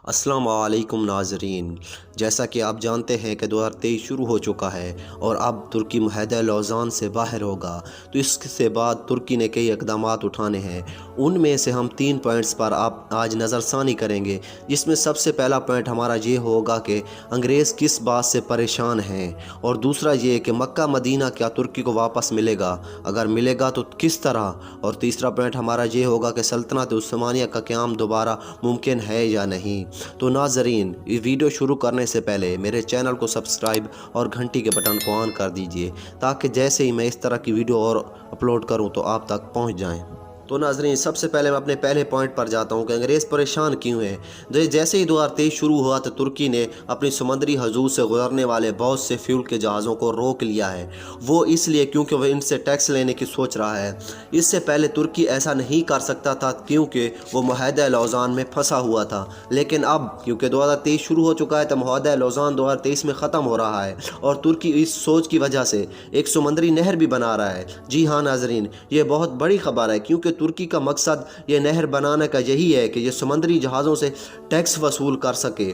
अस्सलाम वालेकुम नाज़रीन। जैसा कि आप जानते हैं कि 2023 शुरू हो चुका है और अब तुर्की मुआहदा लौज़ान से बाहर होगा, तो इसके बाद तुर्की ने कई इक़दामात उठाने हैं। उनमें से हम 3 पॉइंट्स पर आप आज नज़रसानी करेंगे, जिसमें सबसे पहला पॉइंट हमारा ये होगा कि अंग्रेज़ किस बात से परेशान हैं, और दूसरा ये कि मक्का मदीना क्या तुर्की को वापस मिलेगा, अगर मिलेगा तो किस तरह, और तीसरा पॉइंट हमारा ये होगा कि सल्तनत उस्मानिया का क़याम दोबारा मुमकिन है या नहीं। तो नाज़रीन, ये वीडियो शुरू करने से पहले मेरे चैनल को सब्सक्राइब और घंटी के बटन को ऑन कर दीजिए, ताकि जैसे ही मैं इस तरह की वीडियो और अपलोड करूं तो आप तक पहुंच जाएं। तो नाज़रीन, सबसे पहले मैं अपने पहले पॉइंट पर जाता हूं कि अंग्रेज़ परेशान क्यों हैं। जैसे ही 2023 शुरू हुआ तो तुर्की ने अपनी समुद्री हदूद से गुजरने वाले बहुत से फ्यूल के जहाज़ों को रोक लिया है। वो इसलिए क्योंकि वह इनसे टैक्स लेने की सोच रहा है। इससे पहले तुर्की ऐसा नहीं कर सकता था क्योंकि वो मुआहदा लौज़ान में फंसा हुआ था, लेकिन अब क्योंकि 2023 शुरू हो चुका है तो मुआहदा लौज़ान 2023 में ख़त्म हो रहा है और तुर्की इस सोच की वजह से एक समुद्री नहर भी बना रहा है। जी हाँ नाज़रीन, ये बहुत बड़ी खबर है क्योंकि तुर्की का मकसद ये नहर बनाने का यही है कि ये समुद्री जहाज़ों से टैक्स वसूल कर सके।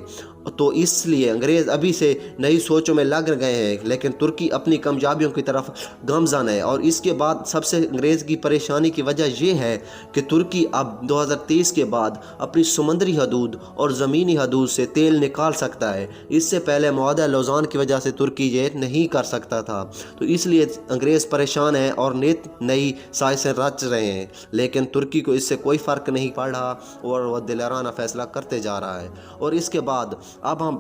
तो इसलिए अंग्रेज़ अभी से नई सोचों में लग गए हैं, लेकिन तुर्की अपनी कामयाबियों की तरफ गामज़न है। और इसके बाद सबसे अंग्रेज़ की परेशानी की वजह यह है कि तुर्की अब 2023 के बाद अपनी समुद्री हदूद और ज़मीनी हदूद से तेल निकाल सकता है। इससे पहले मुआहदा लौज़ान की वजह से तुर्की ये नहीं कर सकता था, तो इसलिए अंग्रेज़ परेशान हैं और नई साजिशें रच रहे हैं, लेकिन तुर्की को इससे कोई फ़र्क नहीं पड़ रहा और वह दिलाराना फ़ैसला करते जा रहा है। और इसके बाद अब हम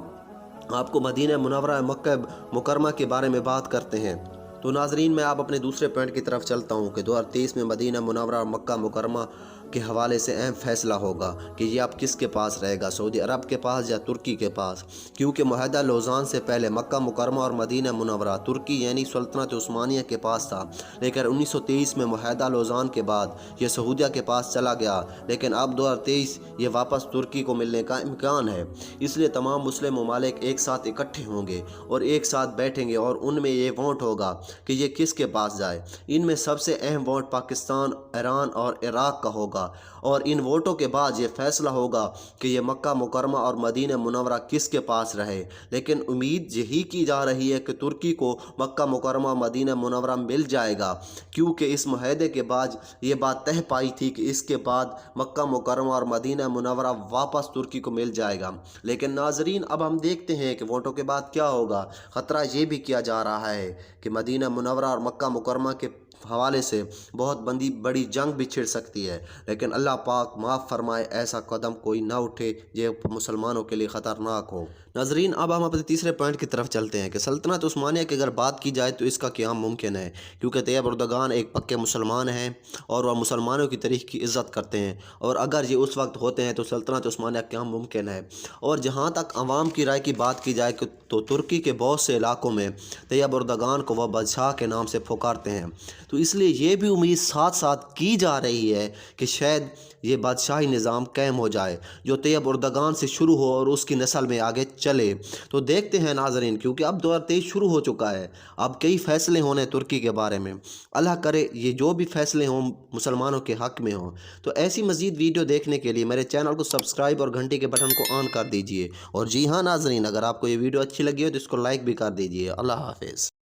आपको मदीना मुनव्वरा मक्का मुकरमा के बारे में बात करते हैं। तो नाज़रीन, मैं आप अपने दूसरे पॉइंट की तरफ चलता हूँ कि 2023 में मदीना मुनव्वरा मक्का मुकरमा के हवाले से अहम फैसला होगा कि ये अब किसके पास रहेगा, सऊदी अरब के पास या तुर्की के पास। क्योंकि मुआहदा लौज़ान से पहले मक्का मुकरमा और मदीना मुनव्वरा तुर्की यानी सल्तनत उस्मानिया के पास था, लेकिन 1923 में मुआहदा लौज़ान के बाद ये सऊदिया के पास चला गया। लेकिन अब 2023 ये वापस तुर्की को मिलने का इम्कान है। इसलिए तमाम मुस्लिम ममालिक एक साथ इकट्ठे होंगे और एक साथ बैठेंगे और उनमें ये वोट होगा कि ये किसके पास जाए। इनमें सबसे अहम वोट पाकिस्तान, ईरान और इराक़ का होगा, और इन वोटों के बाद ये फैसला होगा कि ये मक्का मुकरमा और मदीना मुनव्वरा किसके पास रहे। लेकिन उम्मीद यही की जा रही है कि तुर्की को मक्का मुकरमा मदीना मुनव्वरा मिल जाएगा, क्योंकि इस मुआहदे के बाद ये बात तय पाई थी कि इसके बाद मक्का मुकरमा और मदीना मुनव्वरा वापस तुर्की को मिल जाएगा। लेकिन नाजरीन, अब हम देखते हैं कि वोटों के बाद क्या होगा। ख़तरा ये भी किया जा रहा है कि मदीना मुनव्वरा और मक्का मुकरमा के हवाले से बहुत बड़ी जंग भी छिड़ सकती है, लेकिन अल्लाह पाक माफ़ फरमाए ऐसा कदम कोई ना उठे जो मुसलमानों के लिए ख़तरनाक हो। नाजरीन, अब हम अपने तीसरे पॉइंट की तरफ चलते हैं कि सल्तनत उस्मानिया की अगर बात की जाए तो इसका क़याम मुमकिन है, क्योंकि तैयब एर्दोगान एक पक्के मुसलमान हैं और वह मुसलमानों की तारीख़ की इज़्ज़त करते हैं, और अगर ये उस वक्त होते हैं तो सल्तनत उस्मानिया का क़याम मुमकिन है। और जहाँ तक अवाम की राय की बात की जाए तो तुर्की के बहुत से इलाकों में तैयब एर्दोगान को वह बादशाह के नाम से पुकारते हैं। तो इसलिए ये भी उम्मीद साथ साथ की जा रही है कि शायद ये बादशाही निज़ाम कायम हो जाए जो तैयब एर्दोगान से शुरू हो और उसकी नस्ल में आगे चले। तो देखते हैं नाज़रीन, क्योंकि अब 2023 शुरू हो चुका है, अब कई फ़ैसले होने तुर्की के बारे में। अल्लाह करे ये जो भी फ़ैसले हों मुसलमानों के हक़ में हों। तो ऐसी मज़ीद वीडियो देखने के लिए मेरे चैनल को सब्सक्राइब और घंटी के बटन को ऑन कर दीजिए। और जी हाँ नाज़रीन, अगर आपको ये वीडियो अच्छी लगी हो तो इसको लाइक भी कर दीजिए। अल्लाह हाफ़िज़।